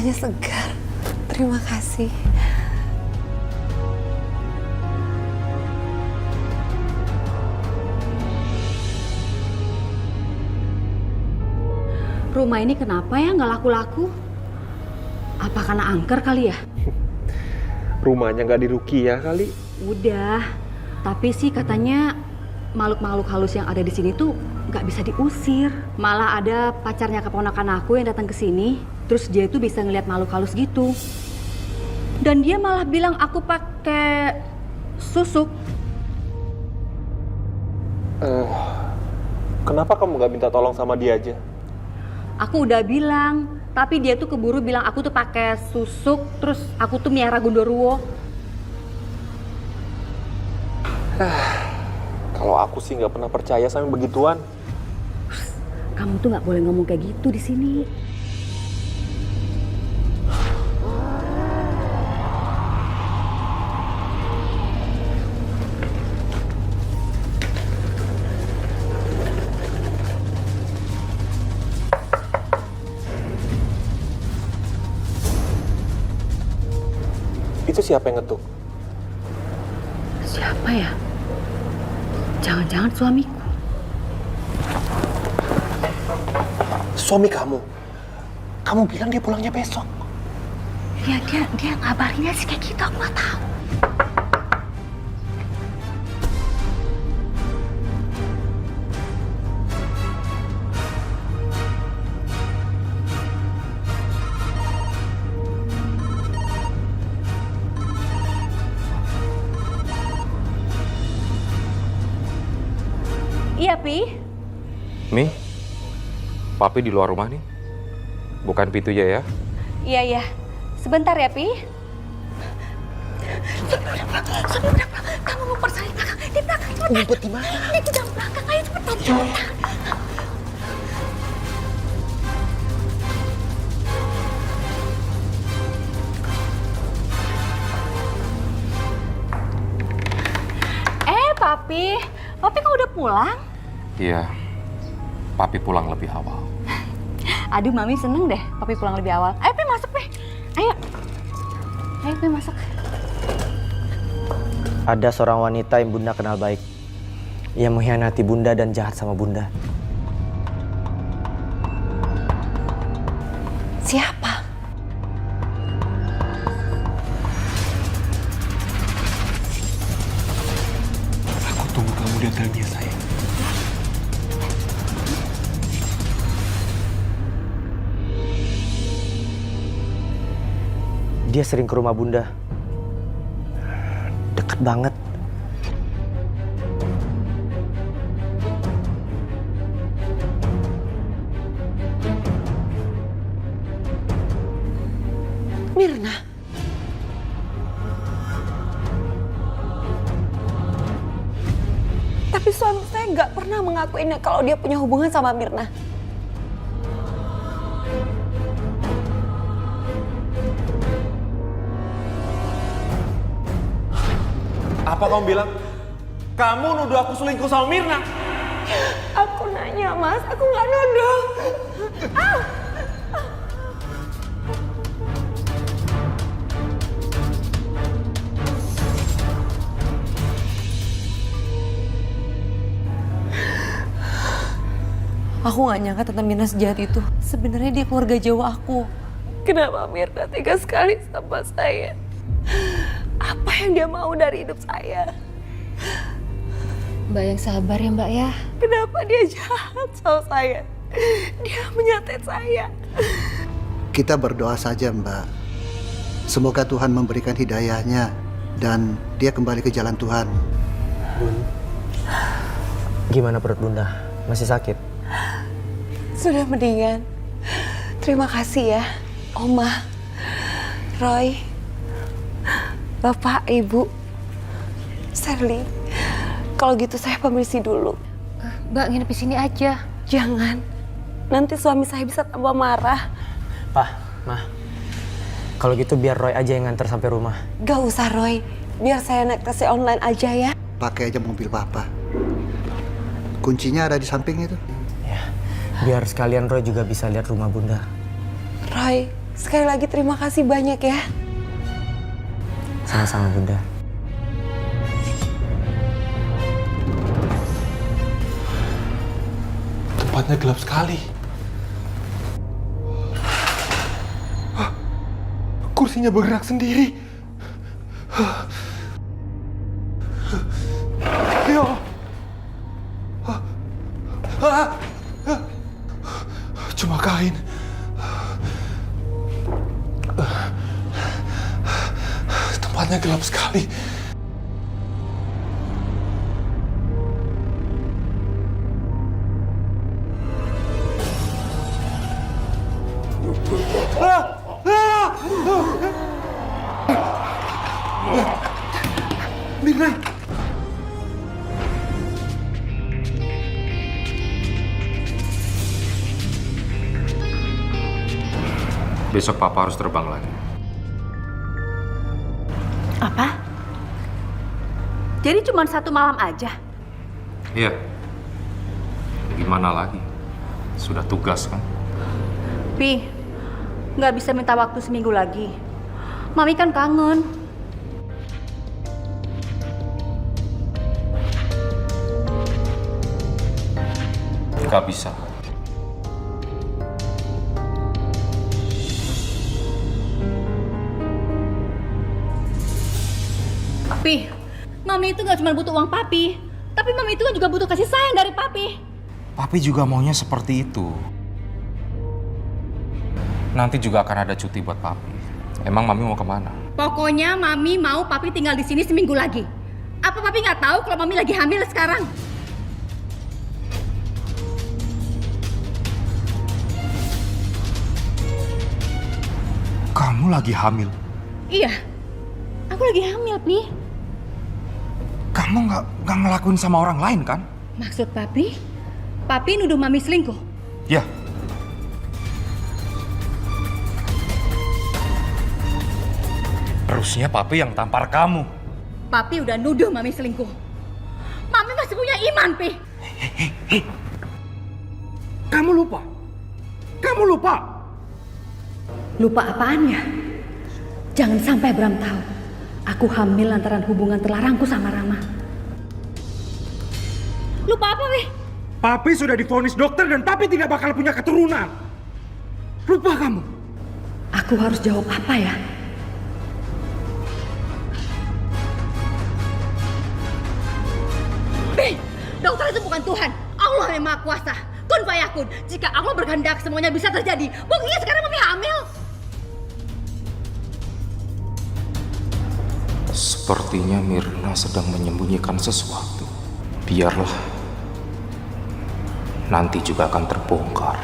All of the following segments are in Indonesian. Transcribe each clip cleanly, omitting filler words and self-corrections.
Rasanya segar. Terima kasih. Rumah ini kenapa ya nggak laku-laku? Apa karena angker kali ya? Rumahnya nggak diruki ya kali. Udah, tapi sih katanya makhluk-makhluk halus yang ada di sini tuh nggak bisa diusir. Malah ada pacarnya keponakan aku yang datang ke sini, terus dia itu bisa ngelihat makhluk halus gitu. Dan dia malah bilang aku pakai susuk. Kenapa kamu nggak minta tolong sama dia aja? Aku udah bilang, tapi dia tuh keburu bilang aku tuh pakai susuk, terus aku tuh miara Gondoruo. Kalau aku sih nggak pernah percaya sama begituan. Kamu tuh nggak boleh ngomong kayak gitu di sini. Itu siapa yang ngetuk? Siapa ya? Jangan-jangan suamiku. Suami kamu? Kamu bilang dia pulangnya besok. Ya dia ngabarinnya sih kayak gitu, aku nggak tahu. Iya, Pi. Mi, Papi di luar rumah nih. Bukan pintunya ya. Iya. Sebentar ya, Pi. Sudah, kamu mau percaya belakang. Di belakang, cepetan. Ngumpet di mana? Di gudang belakang, ayo cepetan. Papi kok udah pulang? Iya, Papi pulang lebih awal. Aduh, Mami seneng deh Papi pulang lebih awal. Ayo, Pi, masuk, Pi. Ayo, Pi, masuk. Ada seorang wanita yang Bunda kenal baik. Ia mengkhianati Bunda dan jahat sama Bunda. Siapa? Aku tunggu kamu di hotel dia, sayang. Dia sering ke rumah Bunda. Deket banget. Mirna. Tapi suami saya nggak pernah mengakuinya kalau dia punya hubungan sama Mirna. Apa kamu bilang? Kamu nuduh aku selingkuh sama Mirna? Aku nanya, Mas. Aku nggak nuduh. Aku nggak nyangka Tante Mirna sejahat itu. Sebenarnya dia keluarga jauh aku. Kenapa Mirna tega sekali sama saya? Apa yang dia mau dari hidup saya? Mbak yang sabar ya, Mbak ya. Kenapa dia jahat sama saya? Dia menyatet saya. Kita berdoa saja, Mbak. Semoga Tuhan memberikan hidayahnya dan dia kembali ke jalan Tuhan. Bun, gimana perut Bunda? Masih sakit? Sudah mendingan. Terima kasih ya, Oma, Roy, Bapak, Ibu, Sherly. Kalau gitu saya permisi dulu. Mbak nginep di sini aja. Jangan. Nanti suami saya bisa tambah marah. Pak, Ma. Kalau gitu biar Roy aja yang nganter sampai rumah. Gak usah, Roy. Biar saya naik taksi online aja ya. Pakai aja mobil Papa. Kuncinya ada di samping itu. Ya, biar sekalian Roy juga bisa lihat rumah Bunda. Roy, Sekali lagi terima kasih banyak ya. Sama-sama Bunda. Tempatnya gelap sekali. Hah? Kursinya bergerak sendiri. Ya Allah. Cuma kain. Tempatnya gelap sekali. Mirna. Besok Papa harus terbang lagi. Apa? Jadi cuma 1 malam aja? Iya. Gimana lagi? Sudah tugas kan? Pi, nggak bisa minta waktu seminggu lagi. Mami kan kangen. Gak bisa. Pi, Mami itu nggak cuma butuh uang Papi, tapi Mami itu kan juga butuh kasih sayang dari Papi. Papi juga maunya seperti itu. Nanti juga akan ada cuti buat Papi. Emang Mami mau kemana? Pokoknya Mami mau Papi tinggal di sini seminggu lagi. Apa Papi nggak tahu kalau Mami lagi hamil sekarang? Kamu lagi hamil? Iya, aku lagi hamil, Pi. Kamu nggak ngelakuin sama orang lain kan? Maksud Papi? Papi nuduh Mami selingkuh? Ya. Harusnya Papi yang tampar kamu. Papi udah nuduh Mami selingkuh. Mami masih punya iman, Pi. Kamu lupa? Kamu lupa? Lupa apaannya? Jangan sampai Bram tahu. Aku hamil lantaran hubungan terlarangku sama Rama. Lupa apa, Pi? Papi sudah divonis dokter dan Papi tidak bakal punya keturunan. Lupa kamu? Aku harus jawab apa ya? Pi, dokter itu bukan Tuhan. Allah yang Maha Kuasa. Kun fayakun. Jika Allah berkehendak semuanya bisa terjadi. Buktinya sekarang Mami hamil. Sepertinya Mirna sedang menyembunyikan sesuatu. Biarlah. Nanti juga akan terbongkar.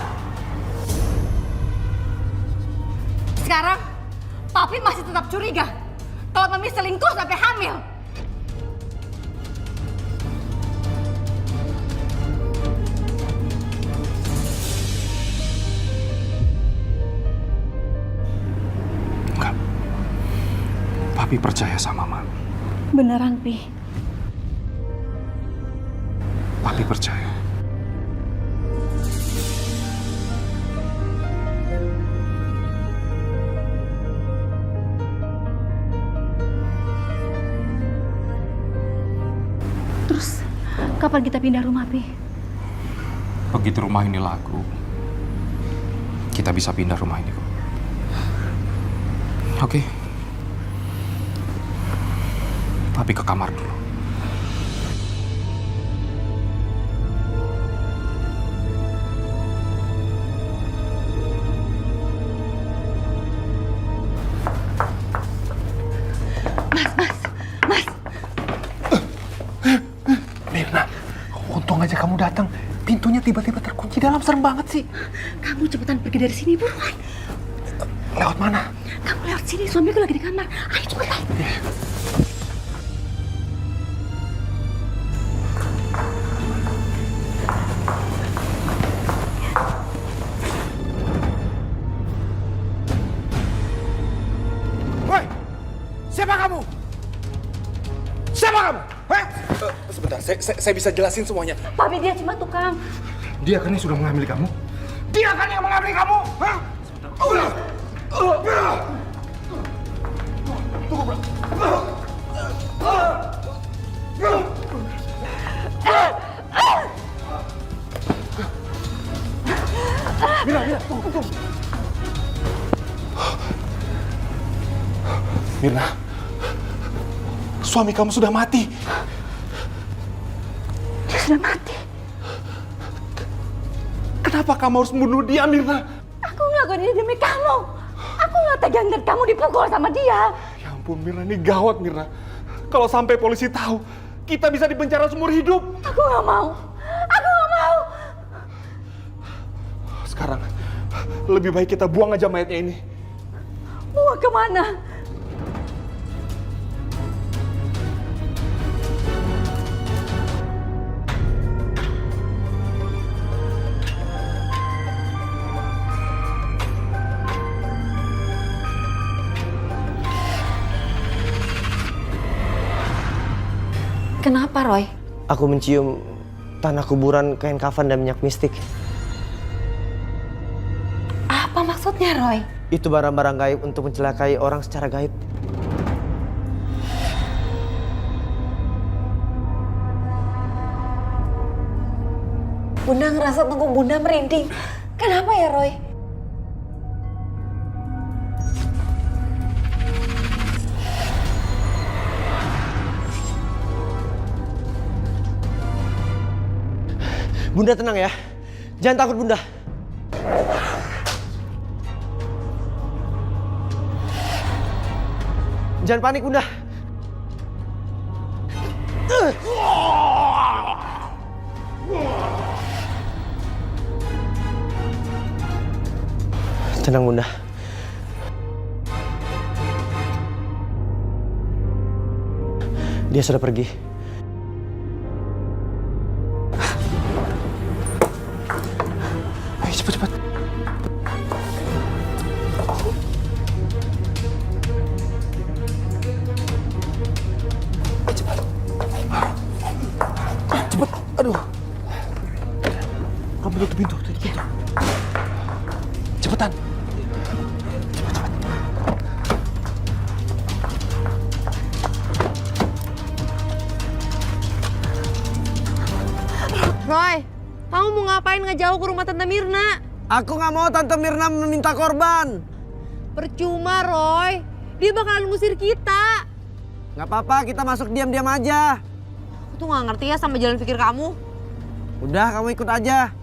Sekarang, Papi masih tetap curiga kalau Mami selingkuh sampai hamil. Enggak. Papi percaya sama Mami. Beneran, Pi? Papi percaya. Terus, kapan kita pindah rumah, Pi? Begitu rumah ini laku, kita bisa pindah rumah ini kok. Oke. Papi ke kamar dulu. Mirna, untung aja kamu datang. Pintunya tiba-tiba terkunci dalam, serem banget sih. Kamu cepetan pergi dari sini, buruan. Lewat mana? Kamu lewat sini, suamiku lagi di kamar. Ayo cepetan. Woi, siapa kamu? Siapa kamu? Hah? Sebentar, saya bisa jelasin semuanya. Papi, dia cuma tukang. Dia kan yang sudah mengambil kamu? Dia kan yang mengambil kamu? Hah? Udah. Mirna, suami kamu sudah mati. Dia sudah mati. Kenapa kamu harus membunuh dia, Mirna? Aku ngelakuin ini demi kamu. Aku nggak tega ngeliat kamu dipukul sama dia. Ya ampun, Mirna, ini gawat, Mirna. Kalau sampai polisi tahu, kita bisa dipenjara seumur hidup. Aku nggak mau. Aku nggak mau. Sekarang, lebih baik kita buang aja mayatnya ini. Mau kemana? Kenapa, Roy? Aku mencium tanah kuburan, kain kafan, dan minyak mistik. Apa maksudnya, Roy? Itu barang-barang gaib untuk mencelakai orang secara gaib. Bunda ngerasa tunggu Bunda merinding. Kenapa ya, Roy? Bunda tenang ya. Jangan takut, Bunda. Jangan panik, Bunda. Tenang, Bunda. Dia sudah pergi. Ayo, cepat-cepat. Cepat. Aduh. Kamu tutup pintu. Cepetan. Cepat. Roy, kamu mau ngapain ngejauh ke rumah Tante Mirna? Aku nggak mau Tante Mirna meminta korban. Percuma, Roy. Dia bakalan ngusir kita. Nggak apa-apa, kita masuk diam-diam aja. Aku tuh nggak ngerti ya sama jalan pikir kamu. Udah, kamu ikut aja.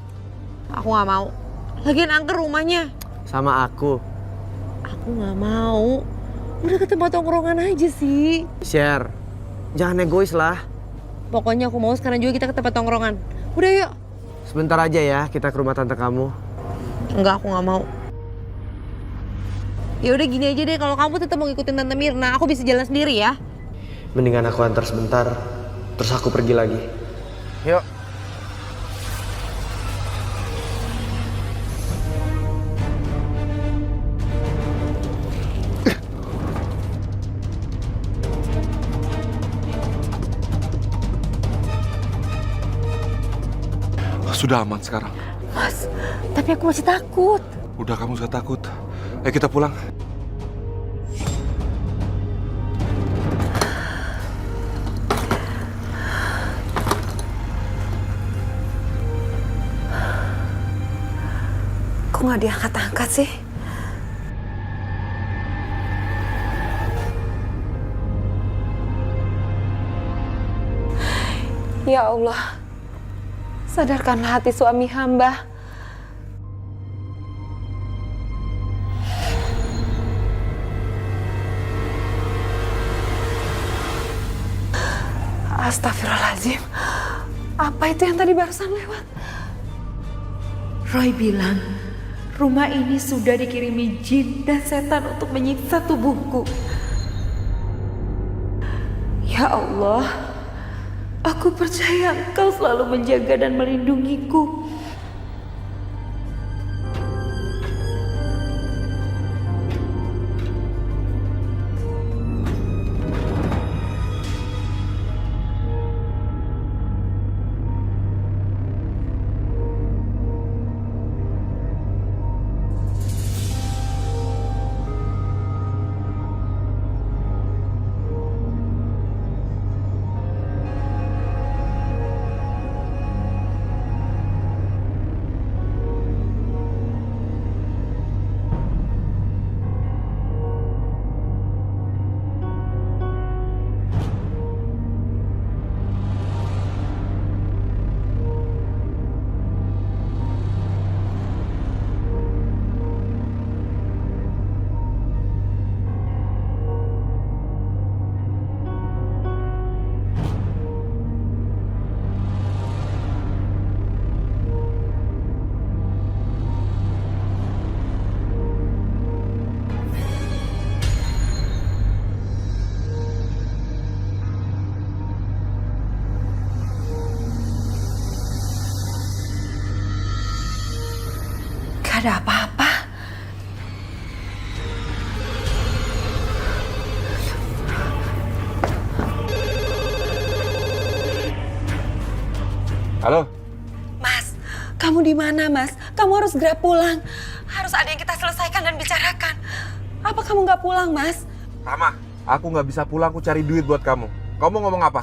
Aku nggak mau. Lagian angker rumahnya. Sama aku. Aku nggak mau. Udah ke tempat tongkrongan aja sih. Share. Jangan egois lah. Pokoknya aku mau sekarang juga kita ke tempat tongkrongan. Udah yuk. Sebentar aja ya, kita ke rumah tante kamu. Enggak, aku nggak mau. Ya udah gini aja deh, kalau kamu tetap mau ngikutin Tante Mirna, aku bisa jalan sendiri ya. Mendingan aku antar sebentar, terus aku pergi lagi. Yuk. Sudah aman sekarang. Mas, tapi aku masih takut. Udah, kamu gak takut. Ayo kita pulang. Kok nggak diangkat-angkat sih? Ya Allah, sadarkanlah hati suami hamba. Astagfirullahaladzim. Apa itu yang tadi barusan lewat? Roy bilang, rumah ini sudah dikirimi jin dan setan untuk menyiksa tubuhku. Ya Allah, aku percaya Engkau selalu menjaga dan melindungiku. Gak ada apa-apa. Halo? Mas, kamu di mana, Mas? Kamu harus segera pulang. Harus ada yang kita selesaikan dan bicarakan. Apa kamu nggak pulang, Mas? Rama, aku nggak bisa pulang, aku cari duit buat kamu. Kamu ngomong apa?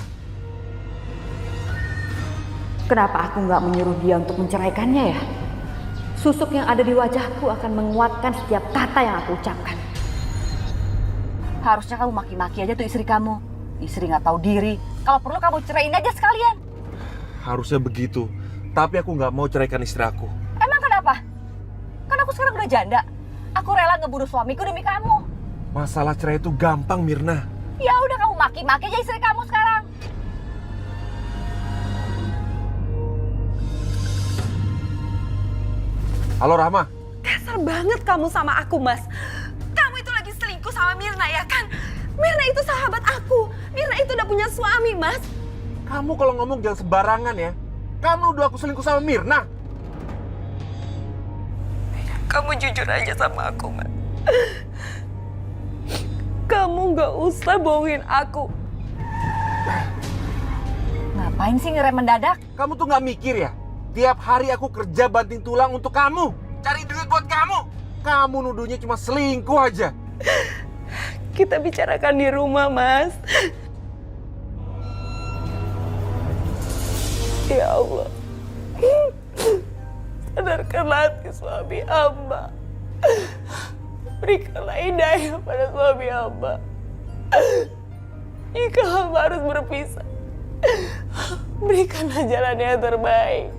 Kenapa aku nggak menyuruh dia untuk menceraikannya ya? Susuk yang ada di wajahku akan menguatkan setiap kata yang aku ucapkan. Harusnya kamu maki-maki aja tuh istri kamu. Istri nggak tahu diri. Kalau perlu kamu ceraiin aja sekalian. Harusnya begitu. Tapi aku nggak mau ceraikan istri aku. Emang kenapa? Kan aku sekarang udah janda. Aku rela ngebunuh suamiku demi kamu. Masalah cerai itu gampang, Mirna. Ya udah kamu maki-maki aja istri kamu sekarang. Halo Rahma. Kasar banget kamu sama aku, Mas. Kamu itu lagi selingkuh sama Mirna, ya kan? Mirna itu sahabat aku. Mirna itu udah punya suami, Mas. Kamu kalau ngomong jangan sembarangan ya. Kamu udah aku selingkuh sama Mirna. Kamu jujur aja sama aku, Mas. Kamu gak usah bohongin aku. Ngapain sih ngerem mendadak? Kamu tuh nggak mikir ya? Tiap hari aku kerja banting tulang untuk kamu. Cari duit buat kamu. Kamu nuduhnya cuma selingkuh aja. Kita bicarakan di rumah, Mas. Ya Allah. Sadarkanlah hati suami hamba. Berikanlah hidayah pada suami hamba. Jika hamba harus berpisah, berikanlah jalan yang terbaik.